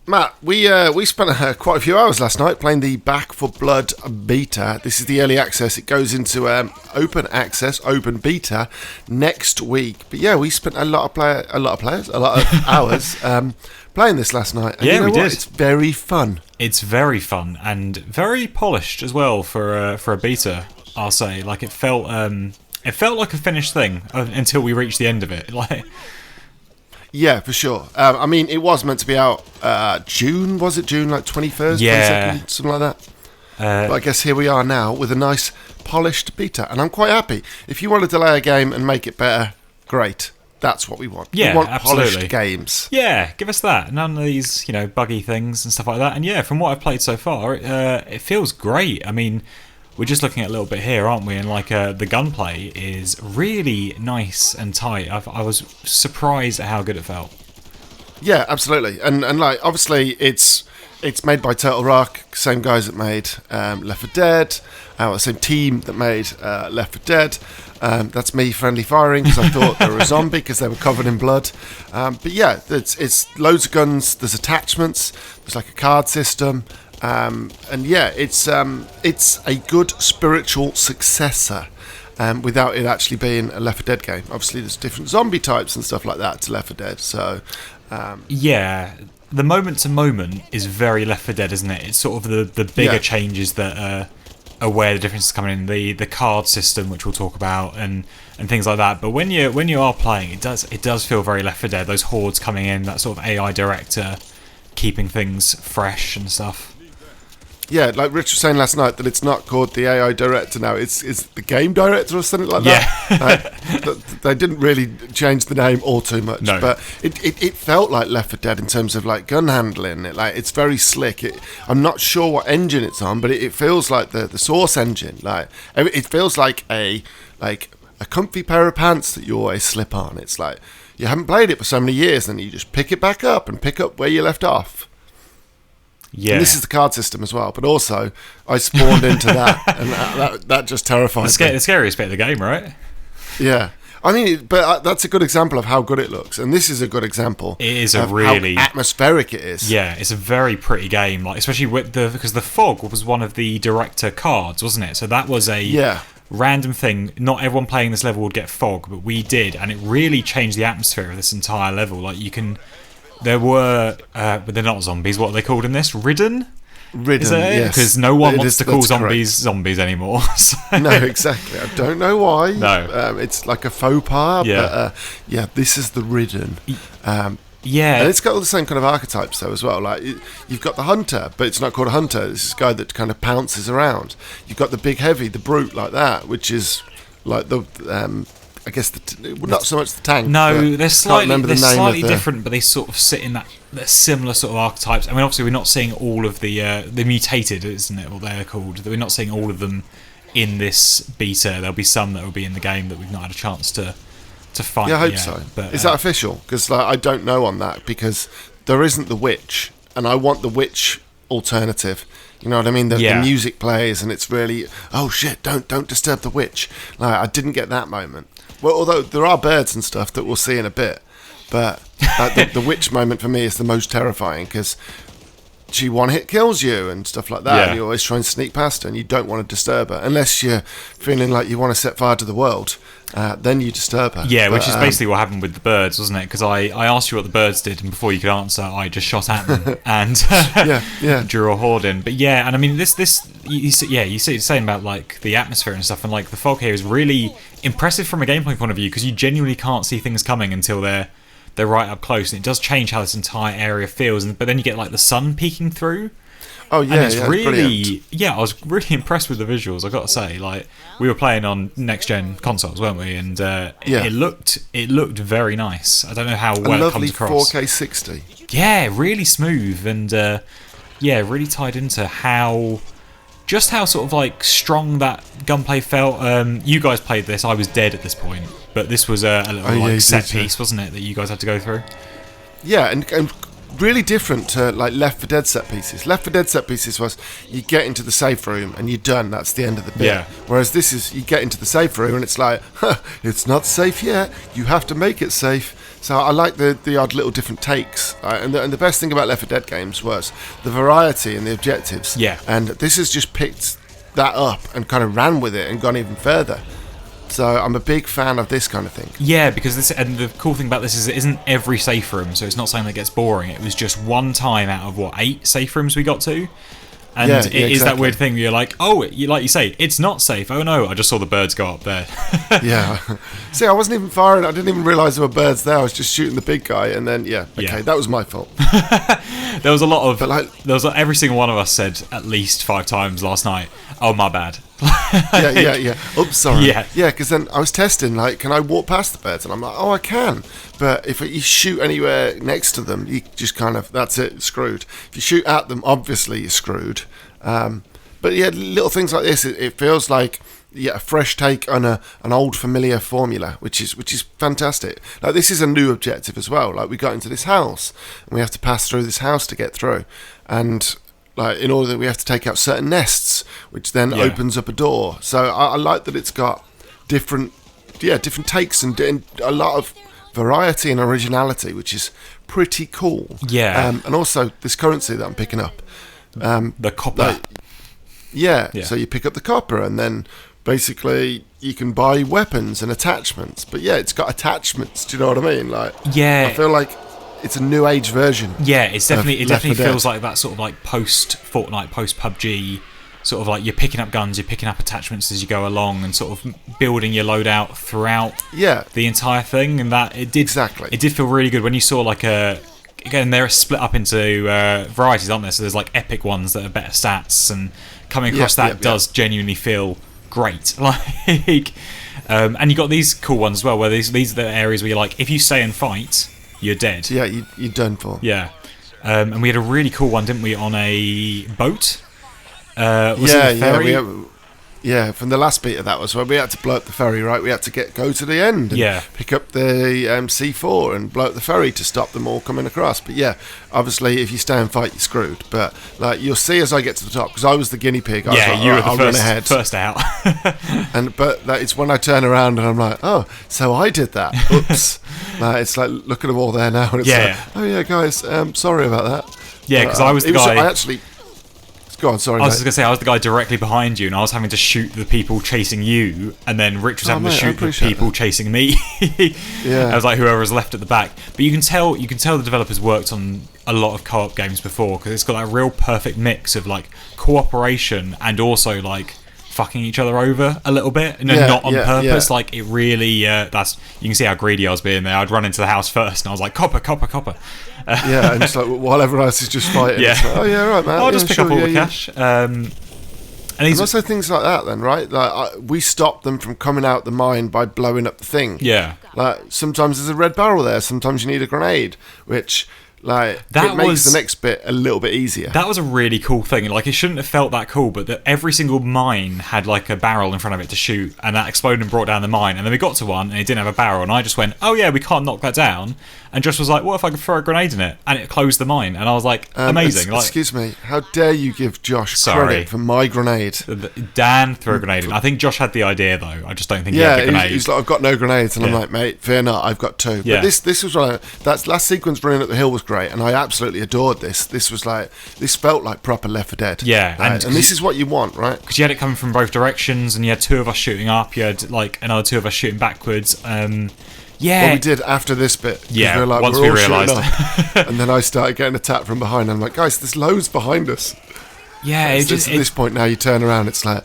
Matt, we spent quite a few hours last night playing the Back for Blood beta. This is the early access. It goes into open access, open beta next week. But yeah, we spent a lot of hours playing this last night. And yeah, we did. It's very fun. It's very fun and very polished as well for a beta. I'll say, like it felt like a finished thing until we reached the end of it. Like. Yeah, for sure. I mean, it was meant to be out June, was it? June, like 21st, yeah. 22nd, something like that. But I guess here we are now with a nice polished beta, and I'm quite happy. If you want to delay a game and make it better, great. That's what we want. Yeah, we want absolutely. Polished games. Yeah, give us that. None of these, buggy things and stuff like that. And yeah, from what I've played so far, it feels great. I mean, we're just looking at a little bit here, aren't we? And the gunplay is really nice and tight. I was surprised at how good it felt. Yeah, absolutely. And like obviously it's made by Turtle Rock, same guys that made Left 4 Dead, the same team that made Left 4 Dead. That's me friendly firing because I thought they were a zombie because they were covered in blood. But yeah, it's loads of guns. There's attachments. There's like a card system. And yeah, it's a good spiritual successor, without it actually being a Left 4 Dead game. Obviously, there's different zombie types and stuff like that to Left 4 Dead. So, yeah, the moment to moment is very Left 4 Dead, isn't it? It's sort of the bigger changes that are where the difference is coming in. The card system, which we'll talk about, and things like that. But when you are playing, it does feel very Left 4 Dead. Those hordes coming in, that sort of AI director keeping things fresh and stuff. Yeah, like Rich was saying last night that it's not called the AI director now, it's the game director or something like that. Yeah. They didn't really change the name all too much, no. But it felt like Left 4 Dead in terms of like gun handling. It's very slick. I'm not sure what engine it's on, but it feels like the Source engine. Like it feels like a comfy pair of pants that you always slip on. It's like you haven't played it for so many years, and you just pick it back up and pick up where you left off. Yeah, and this is the card system as well, but also I spawned into that, and that just terrified me. The scariest bit of the game, right? Yeah, I mean, but that's a good example of how good it looks, and this is a good example. It is of how atmospheric it is. Yeah, it's a very pretty game, like especially with because the fog was one of the director cards, wasn't it? So that was a random thing. Not everyone playing this level would get fog, but we did, and it really changed the atmosphere of this entire level. Like you can. There were, but they're not zombies. What are they called in this? Ridden? Is that it? Yes. Because no one wants to call zombies zombies anymore. So. No, exactly. I don't know why. No. It's like a faux pas. Yeah. But this is the Ridden. Yeah. And it's got all the same kind of archetypes though as well. Like you've got the hunter, but it's not called a hunter. It's this guy that kind of pounces around. You've got the big heavy, the brute like that, which is like the... I guess not so much the tank. No, they're slightly different, but they sort of sit in that similar sort of archetypes. I mean, obviously, we're not seeing all of the mutated, isn't it? What they're called. We're not seeing all of them in this beta. There'll be some that will be in the game that we've not had a chance to find. Yeah, I hope yet. so. But, is that official? Because I don't know on that because there isn't the witch, and I want the witch alternative. You know what I mean? The music plays, and it's really shit! Don't disturb the witch. Like I didn't get that moment. Well, although there are birds and stuff that we'll see in a bit, but the witch moment for me is the most terrifying because she one-hit kills you and stuff like that, and you always try and sneak past her, and you don't want to disturb her unless you're feeling like you want to set fire to the world. Then you disturb her. Yeah, which is basically what happened with the birds, wasn't it? Because I asked you what the birds did, and before you could answer, I just shot at them and drew a horde in. But yeah, and I mean you see saying about like the atmosphere and stuff, and like the fog here is really impressive from a gameplay point of view because you genuinely can't see things coming until they're right up close, and it does change how this entire area feels. But then you get like the sun peeking through. Oh yeah, and it's really brilliant. Yeah, I was really impressed with the visuals. I got to say, like we were playing on next gen consoles, weren't we? And it looked very nice. I don't know how well it comes across. 4K 60. Yeah, really smooth and really tied into how sort of like strong that gunplay felt. You guys played this. I was dead at this point, but this was a little set piece, wasn't it? That you guys had to go through. Yeah, and really different to like Left 4 Dead set pieces. Left 4 Dead set pieces was you get into the safe room and you're done. That's the end of the bit. Yeah. Whereas this is you get into the safe room and it's like, it's not safe yet. You have to make it safe. So I like the odd little different takes. And the best thing about Left 4 Dead games was the variety and the objectives. Yeah. And this has just picked that up and kind of ran with it and gone even further. So I'm a big fan of this kind of thing. Yeah, because and the cool thing about this is it isn't every safe room, so it's not something that gets boring. It was just one time out of 8 safe rooms we got to. And it is that weird thing where you're like, oh, like you say, it's not safe. Oh no, I just saw the birds go up there. Yeah. See, I wasn't even firing. I didn't even realise there were birds there. I was just shooting the big guy, and then that was my fault. There was a lot of, every single one of us said at least 5 times last night, oh, my bad. Yeah. Oops, sorry. Yeah, because then I was testing, like, can I walk past the birds? And I'm like, oh, I can. But if you shoot anywhere next to them, you just kind of, that's it, screwed. If you shoot at them, obviously you're screwed. But yeah, little things like this, it feels like a fresh take on an old familiar formula, which is fantastic. Like, this is a new objective as well. Like, we got into this house, and we have to pass through this house to get through. And like, in order that we have to take out certain nests, which then opens up a door. So I like that it's got different takes and a lot of variety and originality, which is pretty cool. Yeah. And also this currency that I'm picking up. The copper. So you pick up the copper, and then basically you can buy weapons and attachments. But yeah, it's got attachments. Do you know what I mean? Like, I feel like it's a new age version. Yeah, it definitely feels like that sort of like post Fortnite, post PUBG, sort of like you're picking up guns, you're picking up attachments as you go along, and sort of building your loadout throughout the entire thing. And that it did feel really good when you saw like again, they're split up into varieties, aren't there? So there's like epic ones that are better stats, and coming across does genuinely feel great. Like, and you got these cool ones as well, where these are the areas where you're like, if you stay and fight, you're dead. Yeah, you're done for. Yeah. And we had a really cool one, didn't we, on a boat? Was it the ferry? Yeah, from the last bit of that was where we had to blow up the ferry, right? We had to go to the end and pick up the C4 and blow up the ferry to stop them all coming across. But yeah, obviously, if you stay and fight, you're screwed. But like, you'll see as I get to the top, because I was the guinea pig. You were the first out. But it's when I turn around and I'm like, oh, so I did that. Oops. It's like, look at them all there now. And it's like, oh yeah, guys, sorry about that. Yeah, because I was the guy... Go on, sorry. I was just going to say, I was the guy directly behind you, and I was having to shoot the people chasing you, and then Rich was having to shoot the people chasing me. I was like, whoever was left at the back. But you can tell the developers worked on a lot of co-op games before, because it's got that real perfect mix of like cooperation and also like fucking each other over a little bit, and not on purpose. Like, it really, you can see how greedy I was being there. I'd run into the house first, and I was like, copper. And it's like, while everyone else is just fighting, it's like, oh yeah, right, man. I'll just pick up all the cash. And also things like that, then, right? Like, we stopped them from coming out the mine by blowing up the thing. Yeah. Like, sometimes there's a red barrel there. Sometimes you need a grenade, which, like, it makes the next bit a little bit easier. That was a really cool thing. Like, it shouldn't have felt that cool, but that every single mine had like a barrel in front of it to shoot, and that exploded and brought down the mine. And then we got to one, and it didn't have a barrel, and I just went, "Oh yeah, we can't knock that down." And Josh was like, "What if I could throw a grenade in it?" And it closed the mine, and I was like, "Amazing!" Excuse me, how dare you give Josh credit for my grenade? Dan threw a grenade in. I think Josh had the idea though. I just don't think he had the grenade. He's like, "I've got no grenades," and I'm like, "Mate, fear not, I've got 2." But this was that last sequence running up the hill was great, and I absolutely adored this. This felt like proper Left 4 Dead. Yeah, and this is what you want, right? Because you had it coming from both directions, and you had 2 of us shooting up. You had like another 2 of us shooting backwards. What we did after this bit. Yeah, once we realised. And then I started getting attacked from behind. I'm like, guys, there's loads behind us. Yeah, at this point now you turn around, it's like,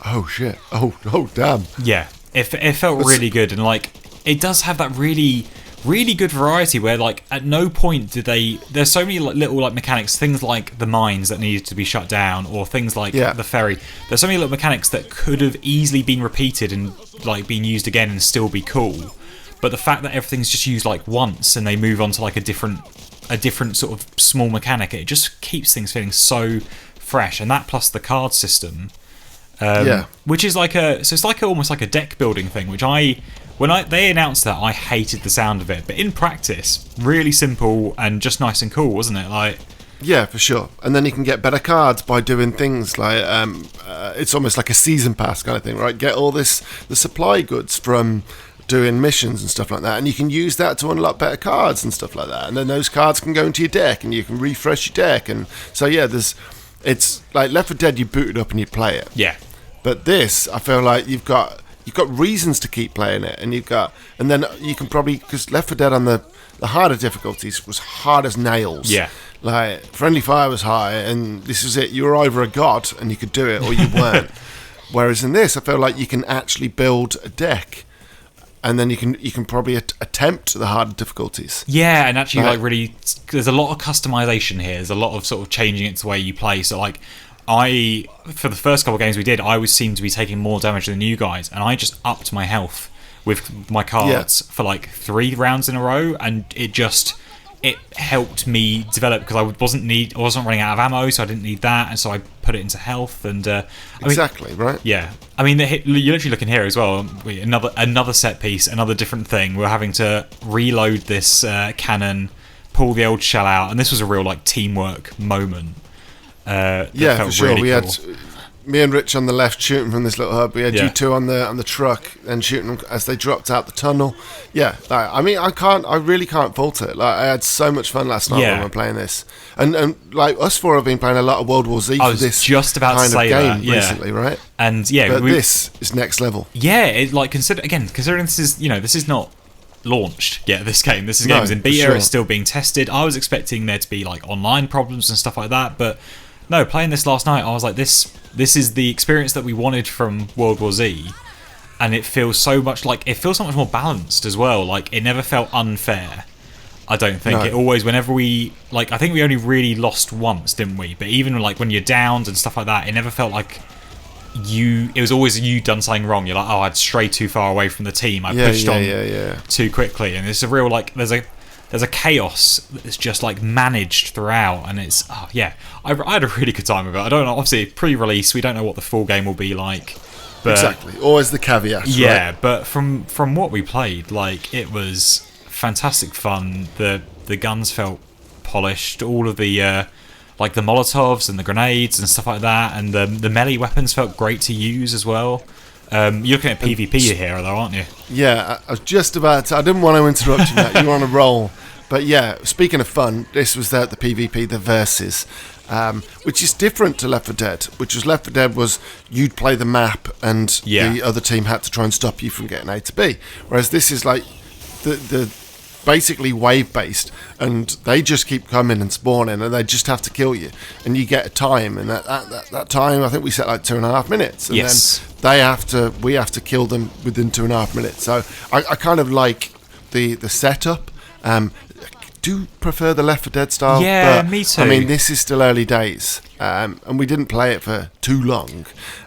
oh shit, oh damn. Yeah, it felt really good, and like it does have that really good variety where like at no point did there's so many like, little like mechanics, things like the mines that needed to be shut down, or things like the ferry. There's so many little mechanics that could have easily been repeated and like been used again and still be cool. But the fact that everything's just used like once and they move on to like a different sort of small mechanic, it just keeps things feeling so fresh. And that plus the card system, which is like it's like almost like a deck building thing. Which they announced that, I hated the sound of it, but in practice, really simple and just nice and cool, wasn't it? Like. Yeah, for sure. And then you can get better cards by doing things like it's almost like a season pass kind of thing, right? Get all the supply goods from doing missions and stuff like that, and you can use that to unlock better cards and stuff like that, and then those cards can go into your deck and you can refresh your deck. And so it's like Left 4 Dead, you boot it up and you play it. Yeah. But this, I feel like you've got reasons to keep playing it, and then you can probably, because Left 4 Dead on the harder difficulties was hard as nails. Yeah. Like friendly fire was high, and this was it. You were either a god and you could do it, or you weren't. Whereas in this, I feel like you can actually build a deck, and then you can probably attempt the harder difficulties. Yeah, and actually, like, really, there's a lot of customization here. There's a lot of sort of changing it to the way you play. So, like, for the first couple of games we did, I seemed to be taking more damage than you guys, and I just upped my health with my cards for like 3 rounds in a row, and it helped me develop, because I wasn't running out of ammo, so I didn't need that, and so I put it into health. And right? Yeah, I mean, you're literally looking here as well. Another set piece, another different thing. We're having to reload this cannon, pull the old shell out, and this was a real like teamwork moment. For sure. Really we cool. had me and Rich on the left shooting from this little hub. We had you two on the truck and shooting them as they dropped out the tunnel. Yeah, like, I mean, I really can't fault it. Like, I had so much fun last night when we were playing this, and like us four have been playing a lot of World War Z for this just about kind to say of game that, recently, right? And but this is next level. Yeah, it like considering this is not launched yet. This game is in beta. Sure. It's still being tested. I was expecting there to be like online problems and stuff like that, but no, playing this last night, I was like, this is the experience that we wanted from World War Z, and it feels so much more balanced as well. Like, it never felt unfair, I don't think. No. It always, whenever we, like, I think we only really lost once, didn't we? But even like when you're downed and stuff like that, it never felt like it was always you done something wrong. You're like, oh, I'd strayed too far away from the team. I pushed on too quickly, and it's a real like there's a chaos that's just like managed throughout, and it's I had a really good time with it. I don't know, obviously pre-release, we don't know what the full game will be like, but exactly, always the caveat. Yeah, right? But from what we played, like, it was fantastic fun. The guns felt polished. All of the like the Molotovs and the grenades and stuff like that, and the melee weapons felt great to use as well. You're looking at PvP here, though, aren't you? Yeah, I was just about to. I didn't want to interrupt you, Matt. You were on a roll. But yeah, speaking of fun, this was the PvP, the Versus, which is different to Left 4 Dead, which was Left 4 Dead was you'd play the map and the other team had to try and stop you from getting A to B. Whereas this is like the basically wave-based, and they just keep coming and spawning, and they just have to kill you. And you get a time, and that time, I think we set like 2.5 minutes. And then we have to kill them within 2.5 minutes. So I kind of like the setup. Do prefer the Left 4 Dead style. Yeah, but, me too. I mean, this is still early days, and we didn't play it for too long.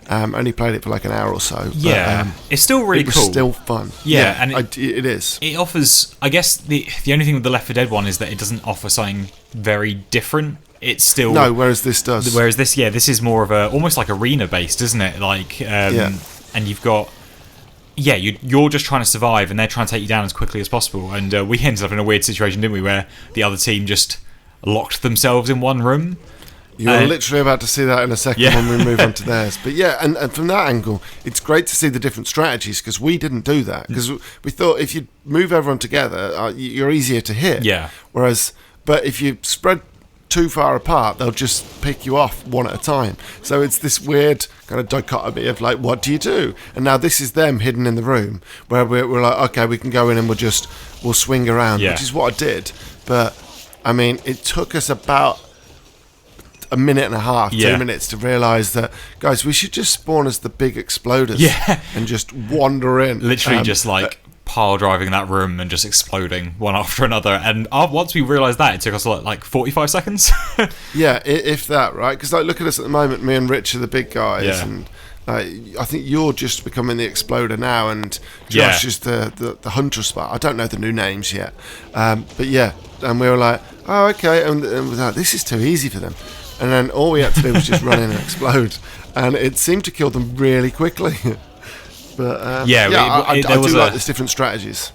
Only played it for like an hour or so. Yeah, but, it's still really cool. It's still fun. Yeah, and it is. It offers, I guess, the only thing with the Left 4 Dead one is that it doesn't offer something very different. It's still whereas this does. Whereas this is more of a almost like arena based, isn't it? Like, and you've got. Yeah, you're just trying to survive, and they're trying to take you down as quickly as possible. And we ended up in a weird situation, didn't we, where the other team just locked themselves in one room. You're literally about to see that in a second when we move on to theirs. But yeah, and from that angle, it's great to see the different strategies, because we didn't do that. Because we thought if you move everyone together, you're easier to hit. Yeah. But if you spread too far apart, they'll just pick you off one at a time. So it's this weird kind of dichotomy of like, what do you do? And now this is them hidden in the room, where we're like, okay, we can go in and we'll swing around, which is what I did. But I mean, it took us about a minute and a half, 2 minutes to realise that, guys, we should just spawn as the big exploders and just wander in. Literally just like pile driving that room and just exploding one after another. And once we realised that, it took us like 45 seconds. Yeah, if that, right? Because like, look at us at the moment. Me and Rich are the big guys, and I think you're just becoming the exploder now, and Josh is the hunter spot. I don't know the new names yet, but yeah. And we were like, oh, okay, and we thought, this is too easy for them. And then all we had to do was just run in and explode, and it seemed to kill them really quickly. But I do like these different strategies.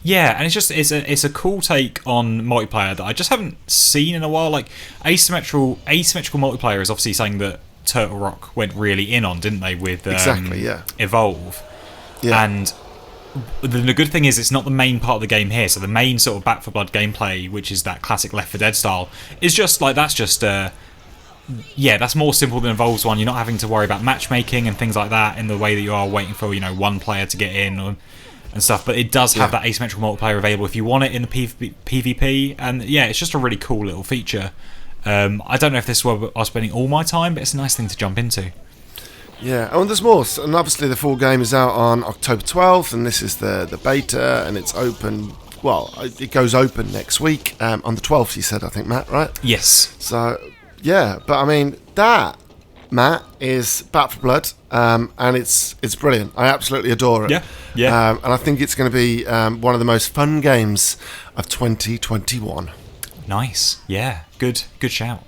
Yeah, and it's a cool take on multiplayer that I just haven't seen in a while. Like asymmetrical multiplayer is obviously something that Turtle Rock went really in on, didn't they? With exactly, Evolve, and the good thing is it's not the main part of the game here. So the main sort of Back 4 Blood gameplay, which is that classic Left 4 Dead style, is just like that's more simple than Evolve's one. You're not having to worry about matchmaking and things like that in the way that you are waiting for one player to get in and stuff. But it does have that asymmetrical multiplayer available if you want it in the PvP. And yeah, it's just a really cool little feature. I don't know if this is where I was spending all my time, but it's a nice thing to jump into. Yeah, and there's more. And obviously the full game is out on October 12th, and this is the beta, and it's open. Well, it goes open next week on the 12th. You said, I think, Matt, right? Yes. So yeah, but I mean that, Matt, is Back 4 Blood, and it's brilliant. I absolutely adore it. Yeah. And I think it's going to be one of the most fun games of 2021. Nice. Yeah. Good shout.